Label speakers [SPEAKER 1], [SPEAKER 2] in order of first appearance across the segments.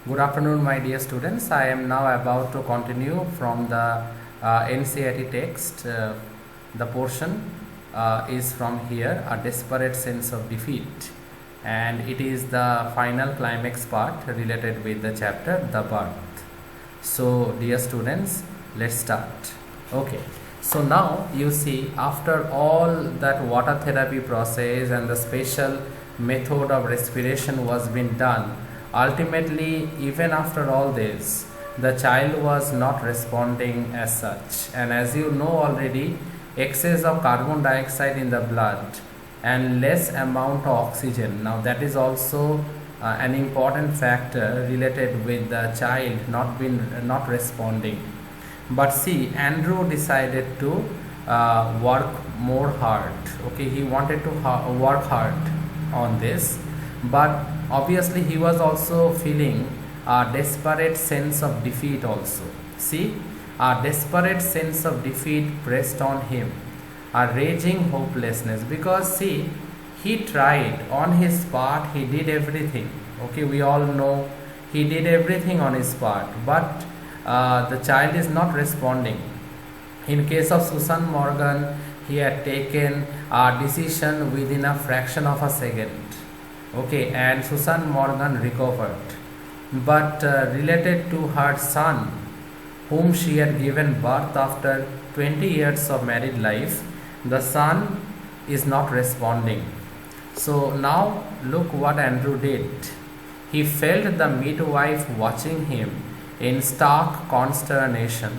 [SPEAKER 1] Good afternoon, my dear students. I am now about to continue from the NCERT text. The portion is from here, a desperate sense of defeat, and it is the final climax part related with the chapter, the birth. So, dear students, let's start. Okay. So now you see, after all that water therapy process and the special method of respiration was being done, ultimately, even after all this, the child was not responding as such. And as you know already, excess of carbon dioxide in the blood and less amount of oxygen. Now that is also an important factor related with the child not responding. But see, Andrew decided to work more hard. Okay, he wanted to work hard on this, but obviously he was also feeling a desperate sense of defeat also. See, a desperate sense of defeat pressed on him, a raging hopelessness, because see, he tried on his part, he did everything. Okay, we all know he did everything on his part, but the child is not responding. In case of Susan Morgan, he had taken a decision within a fraction of a second. Okay, and Susan Morgan recovered. But related to her son, whom she had given birth after 20 years of married life, the son is not responding. So now look what Andrew did. He felt the midwife watching him in stark consternation,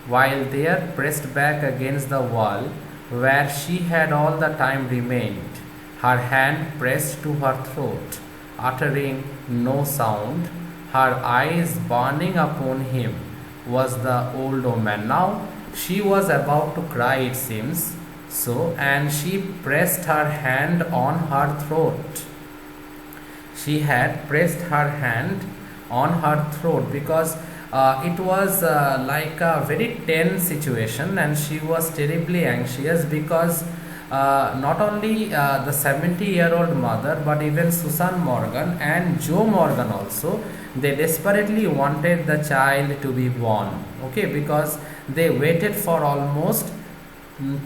[SPEAKER 1] while there pressed back against the wall where she had all the time remained, her hand pressed to her throat, uttering no sound, her eyes burning upon him, was the old woman. Now she was about to cry, it seems so, and she pressed her hand on her throat. She had pressed her hand on her throat because it was like a very tense situation, and she was terribly anxious because not only the 70-year-old mother, but even Susan Morgan and Joe Morgan also, they desperately wanted the child to be born. Okay, because they waited for almost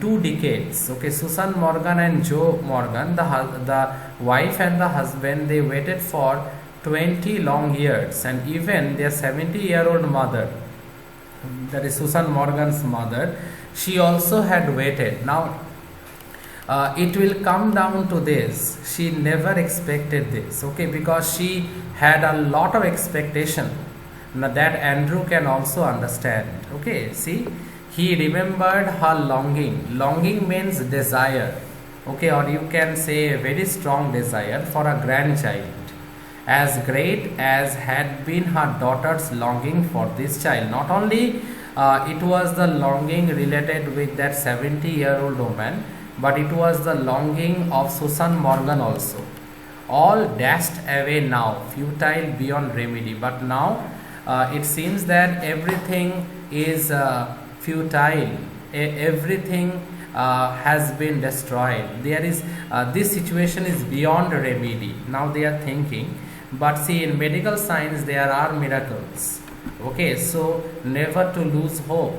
[SPEAKER 1] 2 decades. Okay, Susan Morgan and Joe Morgan, the wife and the husband, they waited for 20 long years, and even their 70-year-old mother, that is Susan Morgan's mother, she also had waited. Now it will come down to this, she never expected this. Okay, because she had a lot of expectation. Now that Andrew can also understand. Okay, see, he remembered her longing means desire. Okay, or you can say a very strong desire for a grandchild, as great as had been her daughter's longing for this child. Not only it was the longing related with that 70-year-old woman, but it was the longing of Susan Morgan also. All dashed away now, futile beyond remedy. But now it seems that everything is futile, everything has been destroyed. There is this situation is beyond remedy. Now they are thinking, but see, in medical science there are miracles. Okay, so never to lose hope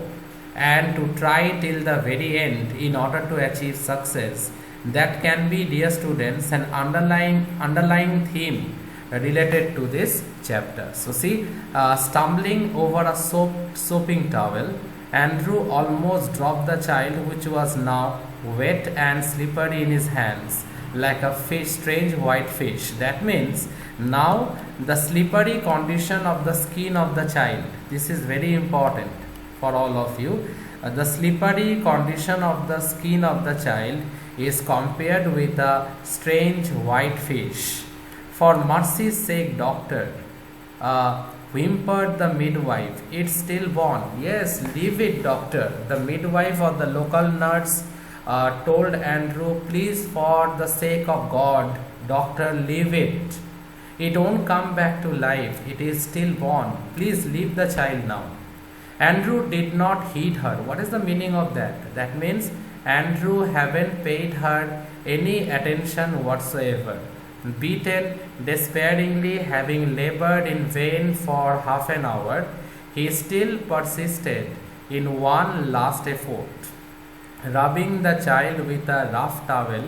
[SPEAKER 1] and to try till the very end in order to achieve success. That can be, dear students, an underlying theme related to this chapter. So see, stumbling over a soaping towel, Andrew almost dropped the child, which was now wet and slippery in his hands, like a fish, strange white fish. That means now the slippery condition of the skin of the child. This is very important for all of you. The slippery condition of the skin of the child is compared with a strange white fish. For mercy's sake, doctor, whimpered the midwife, it's stillborn. Yes, leave it, doctor. The midwife or the local nurse told Andrew, please, for the sake of God, doctor, leave it. It won't come back to life. It is stillborn. Please leave the child now. Andrew did not heed her. What is the meaning of that? That means Andrew haven't paid her any attention whatsoever. Beaten despairingly, having labored in vain for half an hour, he still persisted in one last effort, rubbing the child with a rough towel,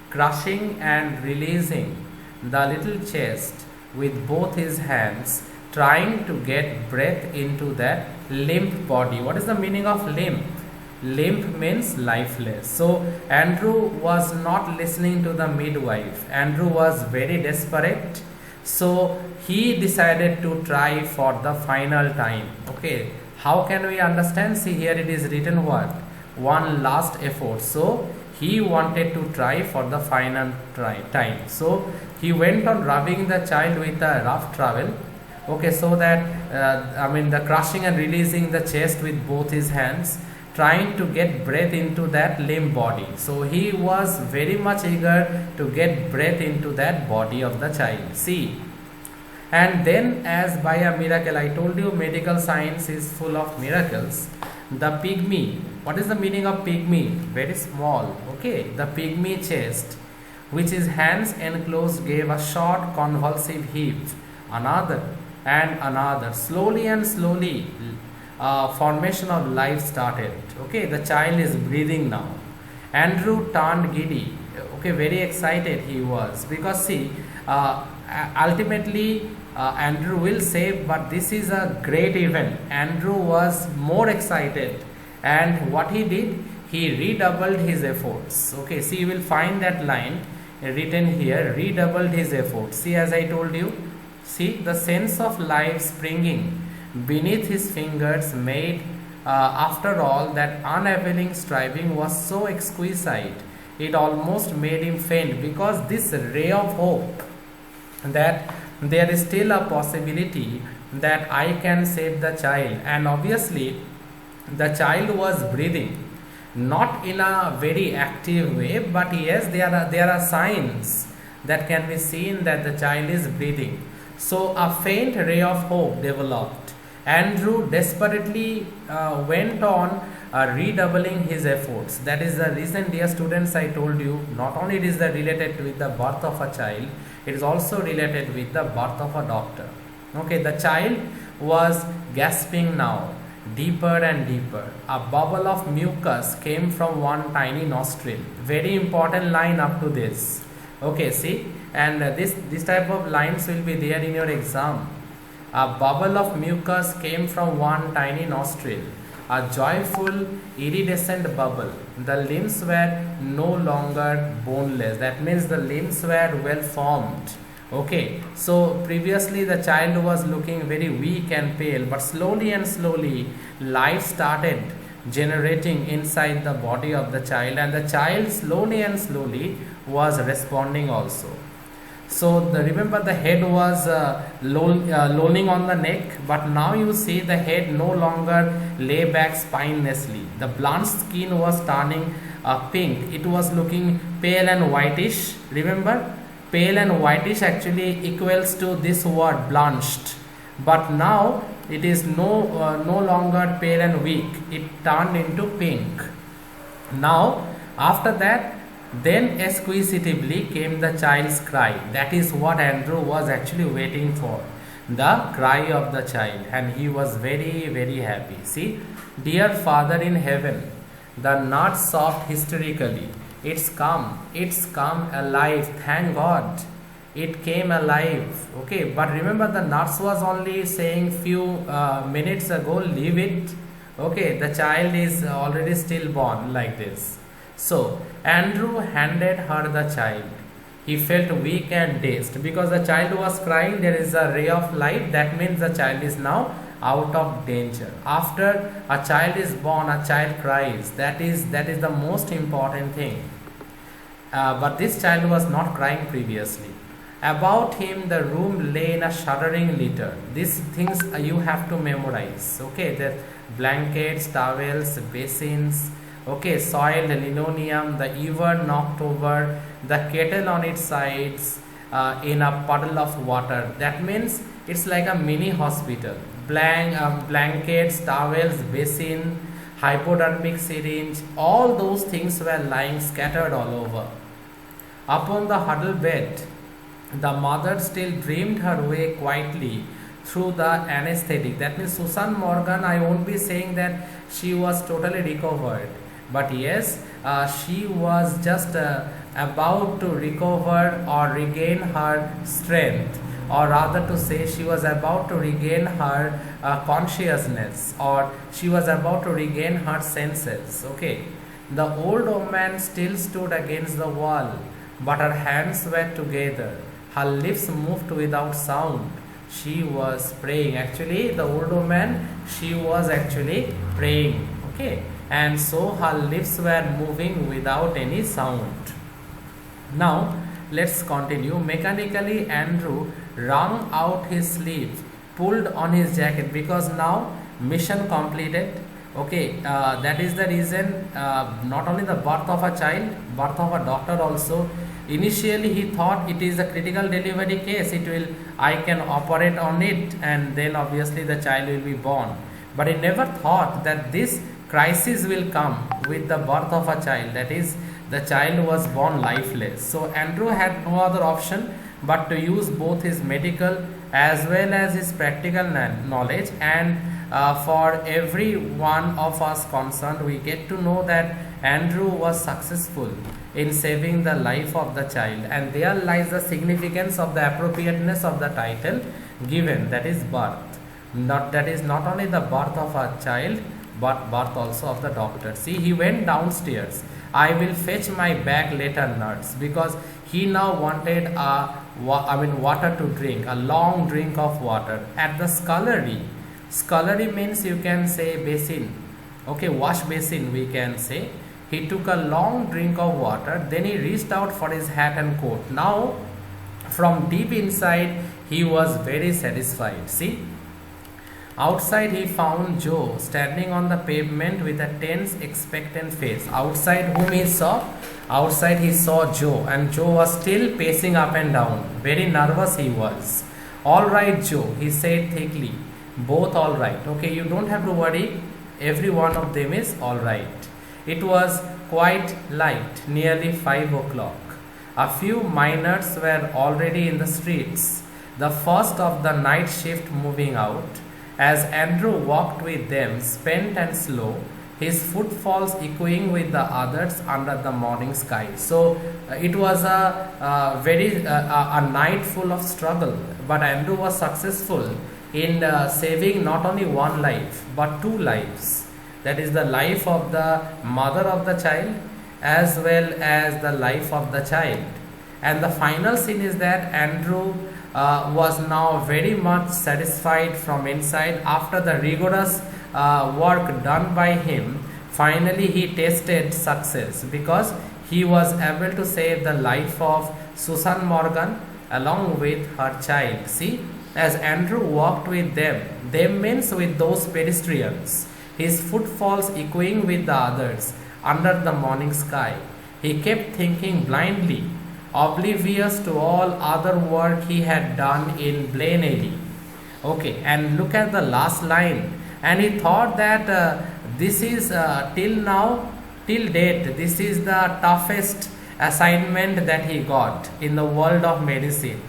[SPEAKER 1] crushing and releasing the little chest with both his hands, trying to get breath into that limp body. What is the meaning of limp? Limp means lifeless. So Andrew was not listening to the midwife. Andrew was very desperate. So he decided to try for the final time. Okay, how can we understand? See, here it is written what? One last effort. So he wanted to try for the final time. So he went on rubbing the child with a rough towel. Okay, so that the crushing and releasing the chest with both his hands, trying to get breath into that limp body. So he was very much eager to get breath into that body of the child. See, and then, as by a miracle, I told you medical science is full of miracles. The pygmy, what is the meaning of pygmy? Very small. Okay, the pygmy chest, which his hands enclosed, gave a short convulsive heave. Another and another. Slowly and slowly, formation of life started. Okay, the child is breathing now. Andrew turned giddy. Okay, very excited he was, because see, ultimately Andrew will say, but this is a great event. Andrew was more excited, and what he did, he redoubled his efforts. Okay, see, you will find that line written here, redoubled his efforts. See, as I told you, see, the sense of life springing beneath his fingers made, after all that unavailing striving was so exquisite, it almost made him faint, because this ray of hope that there is still a possibility that I can save the child. And obviously the child was breathing, not in a very active way, but yes, there are signs that can be seen that the child is breathing. So a faint ray of hope developed. Andrew desperately went on redoubling his efforts. That is the reason, dear students, I told you, not only it is related with the birth of a child, it is also related with the birth of a doctor. Okay, the child was gasping now, deeper and deeper. A bubble of mucus came from one tiny nostril. Very important line up to this. Okay, see, and this type of lines will be there in your exam. A bubble of mucus came from one tiny nostril, a joyful iridescent bubble. The limbs were no longer boneless. That means the limbs were well formed. Okay, so previously the child was looking very weak and pale, but slowly and slowly life started generating inside the body of the child, and the child slowly and slowly was responding also. So remember, the head was lolling on the neck, but now you see the head no longer lay back spinelessly. The blunt skin was turning pink. It was looking pale and whitish. Remember, pale and whitish actually equals to this word blanched, but now it is no longer pale and weak. It turned into pink. Now after that, then exquisitively came the child's cry. That is what Andrew was actually waiting for, the cry of the child, and he was very, very happy. See, dear Father in heaven, the nurse sobbed hysterically. It's come alive, thank God. It came alive. Okay, but remember, the nurse was only saying few minutes ago, leave it. Okay, the child is already stillborn, like this. So Andrew handed her the child. He felt weak and dazed because the child was crying. There is a ray of light. That means the child is now out of danger. After a child is born, a child cries. That is the most important thing. But this child was not crying previously. About him, the room lay in a shuddering litter. These things you have to memorize. Okay, the blankets, towels, basins. Okay, soiled linoleum, the ewer knocked over, the kettle on its sides in a puddle of water. That means it's like a mini hospital. Blankets, towels, basin, hypodermic syringe, all those things were lying scattered all over. Upon the huddled bed, The mother still dreamed her way quietly through the anesthetic. That means Susan Morgan, I won't be saying that she was totally recovered, but yes, she was just about to recover or regain her strength, or rather to say she was about to regain her consciousness, or she was about to regain her senses. Okay, the old woman still stood against the wall, but her hands were together. Her lips moved without sound. She was praying. Actually, the old woman, she was actually praying. Okay, and so her lips were moving without any sound. Now, let's continue. Mechanically, Andrew wrung out his sleeves, pulled on his jacket, because now mission completed. Okay, that is the reason, not only the birth of a child, birth of a daughter also. Initially he thought it is a critical delivery case, I can operate on it and then obviously the child will be born, but he never thought that this crisis will come with the birth of a child, that is the child was born lifeless. So Andrew had no other option but to use both his medical as well as his practical knowledge, and for every one of us concerned, we get to know that Andrew was successful in saving the life of the child, and there lies the significance of the appropriateness of the title given, that is birth. That is not only the birth of a child but birth also of the doctor. See, he went downstairs. I will fetch my bag later, nurse, because he now wanted water to drink, a long drink of water at the scullery. Scullery means, you can say, basin. Okay, wash basin we can say. He took a long drink of water, then he reached out for his hat and coat. Now, from deep inside, he was very satisfied. See, outside he found Joe standing on the pavement with a tense, expectant face. Outside whom he saw? Outside he saw Joe, and Joe was still pacing up and down. Very nervous he was. All right, Joe, he said thickly. Both all right. Okay, you don't have to worry. Every one of them is all right. It was quite light, nearly 5 o'clock. A few miners were already in the streets, the first of the night shift moving out. As Andrew walked with them, spent and slow, his footfalls echoing with the others under the morning sky. So it was a night full of struggle, but Andrew was successful in saving not only one life but 2 lives. That is the life of the mother of the child as well as the life of the child. And the final scene is that Andrew was now very much satisfied from inside after the rigorous work done by him. Finally he tasted success because he was able to save the life of Susan Morgan along with her child. See, as Andrew walked with them means with those pedestrians, his footfalls echoing with the others under the morning sky, he kept thinking blindly, oblivious to all other work he had done in Blaney. Okay, and look at the last line. And he thought that this is till date, this is the toughest assignment that he got in the world of medicine.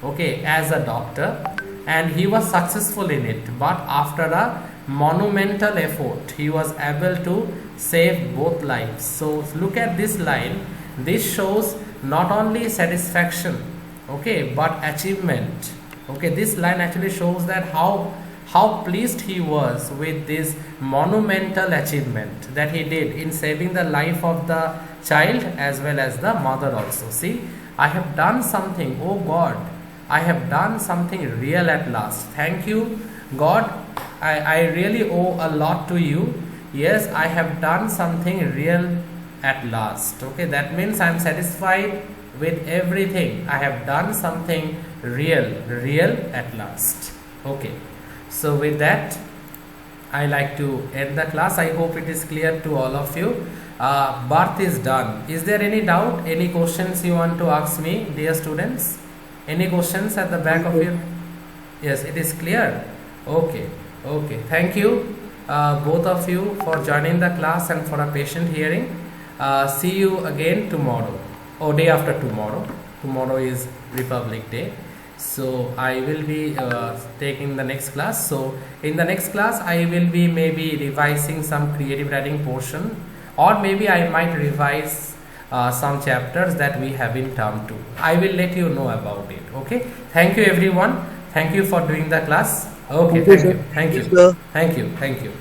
[SPEAKER 1] Okay, as a doctor, and he was successful in it. But after a monumental effort, he was able to save both lives. So look at this line. This shows not only satisfaction, okay, but achievement. Okay, this line actually shows that how pleased he was with this monumental achievement that he did in saving the life of the child as well as the mother also. See, I have done something, oh God, I have done something real at last. Thank you, God. I really owe a lot to you. Yes, I have done something real at last. Okay, that means I am satisfied with everything. I have done something real at last. Okay, so with that, I like to end the class. I hope it is clear to all of you. Birth is done. Is there any doubt, any questions you want to ask me, dear students? Any questions at the back of your? Yes, it is clear. Okay, okay. Thank you, both of you, for joining the class and for a patient hearing. See you again tomorrow or day after tomorrow. Tomorrow is Republic Day. So I will be taking the next class. So in the next class I will be maybe revising some creative writing portion, or maybe I might revise some chapters that we have in term 2. I will let you know about it. Okay, thank you everyone, thank you for doing the class. Okay,
[SPEAKER 2] Thank you,
[SPEAKER 1] thank
[SPEAKER 2] sir.
[SPEAKER 1] you, thank
[SPEAKER 2] Yes,
[SPEAKER 1] you,
[SPEAKER 2] sir.
[SPEAKER 1] thank you, thank you.